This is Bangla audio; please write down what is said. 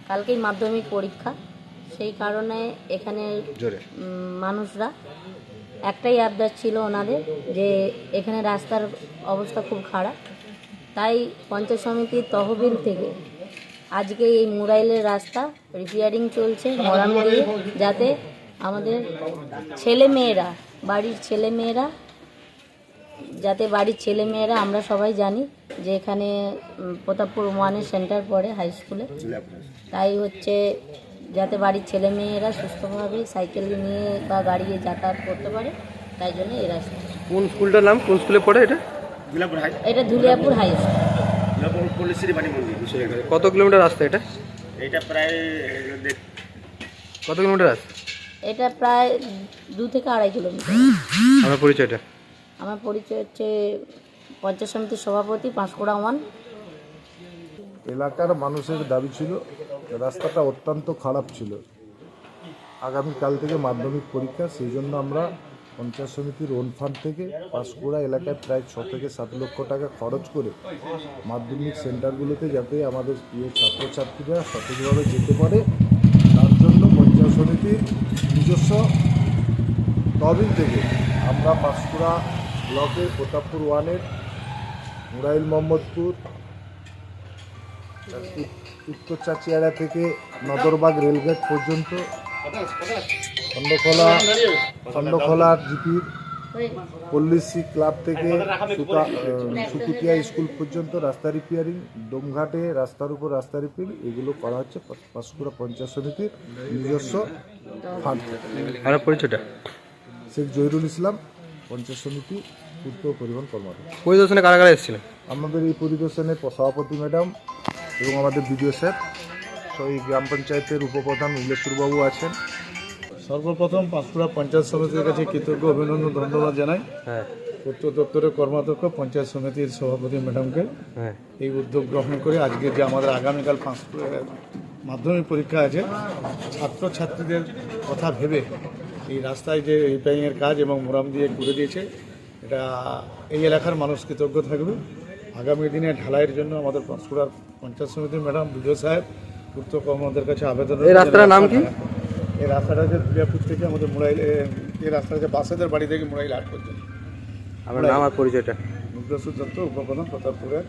কালকেই মাধ্যমিক পরীক্ষা, সেই কারণে এখানে মানুষরা একটাই আবদার ছিল ওনাদের যে এখানে রাস্তার অবস্থা খুব খারাপ, তাই পঞ্চায়েত সমিতির তহবিল থেকে আজকে এই মুরাইলের রাস্তা রিপেয়ারিং চলছে মরাম দিয়ে, যাতে আমাদের বাড়ির ছেলেমেয়েরা আমরা সবাই জানি যে এখানে প্রতাপপুর 1-এর সেন্টার পড়ে হাই স্কুলে, তাই হচ্ছে যাতে বাড়ির ছেলেমেয়েরা সুস্থভাবে সাইকেল নিয়ে বা গাড়ি যাতায়াত করতে পারে, তাই জন্য এই রাস্তা। কোন স্কুলটার নাম, কোন স্কুলে পড়ে এটা? এটা ধুলিয়াপুর হাই স্কুল। কত কিলোমিটার রাস্তা এটা? এটা প্রায় কত কিলোমিটার রাস্তা? এটা প্রায় 2 থেকে 2.5 কিলোমিটার। আমার পরিচয়টা? আমার পরিচয় হচ্ছে পঞ্চায়েত সমিতির সভাপতি পাঁশকুড়া 1। এলাকার মানুষের দাবি ছিল, রাস্তাটা অত্যন্ত খারাপ ছিল, আগামীকাল থেকে মাধ্যমিক পরীক্ষা, সেই জন্য আমরা পঞ্চায়েত সমিতির ওন ফান্ড থেকে পাঁশকুড়া এলাকায় প্রায় 6 থেকে 7 লক্ষ টাকা খরচ করে মাধ্যমিক সেন্টারগুলোতে যাতে আমাদের প্রিয় ছাত্রছাত্রীরা সঠিকভাবে যেতে পারে, তার জন্য পঞ্চায়েত সমিতির নিজস্ব তহবিল থেকে আমরা পাঁশকুড়া ব্লকের প্রতাপপুর 1-এর মুরাইল মোহাম্মদপুর উত্তর চাচিয়াড়া থেকে নদরবাগ রেলগেট পর্যন্ত, খন্ডখোলা জিপির পল্লিশ্রী ক্লাব থেকে সুকুটিয়া স্কুল পর্যন্ত রাস্তা রিপেয়ারিং, ডোমঘাটে রাস্তার উপর রাস্তা রিপেয়ারিং, এগুলো করা হচ্ছে পাঁশকুড়া পঞ্চায়েত সমিতির নিজস্ব ফান্ড। আমার পরিচয়টা? শেখ জহিরুল ইসলাম, পঞ্চায়েত সমিতি পূর্ত পরিবহন কর্মকর্তা। পরিদর্শনে কারা কারা এসেছিলেন? আমাদের এই পরিদর্শনে সভাপতি ম্যাডাম এবং আমাদের বিডিও স্যার, এই গ্রাম পঞ্চায়েতের উপপ্রধান উল্লেশ্বরবাবু আছেন। সর্বপ্রথম পাঁশকুড়া পঞ্চায়েত সমিতির কাছে কৃতজ্ঞ অভিনন্দন ধন্যবাদ জানাই। হ্যাঁ। পূর্ত দপ্তরের কর্মাধ্যক্ষ পঞ্চায়েত সমিতির সভাপতি ম্যাডামকে হ্যাঁ। এই উদ্যোগ গ্রহণ করে আজকে যে আমাদের আগামীকাল পাঁশকুড়া মাধ্যমিক পরীক্ষা আছে, ছাত্রছাত্রীদের কথা ভেবে এই রাস্তায় যে রিপেয়ারিংয়ের কাজ এবং মোরাম দিয়ে করে দিয়েছে, এটা এই এলাকার মানুষ কৃতজ্ঞ থাকবে। আগামী দিনে ঢালাইয়ের জন্য আমাদের পাঁশকুড়ার পঞ্চায়েত সমিতির ম্যাডাম বিডিও সাহেব পূর্ত কর্মকর্তাদের কাছে আবেদন। এই রাস্তাটার নাম কি? এই রাস্তাটা যে ধুলিয়াপুর থেকে আমাদের মুরাইল, এই রাস্তাটা যে বাসেদের বাড়ি থেকে মুরাইল হাট পর্যন্ত। আমার নাম আর পরিচয়টা? মুদ্রাসুর দত্ত, উপপ্রধান প্রতাপপুরের।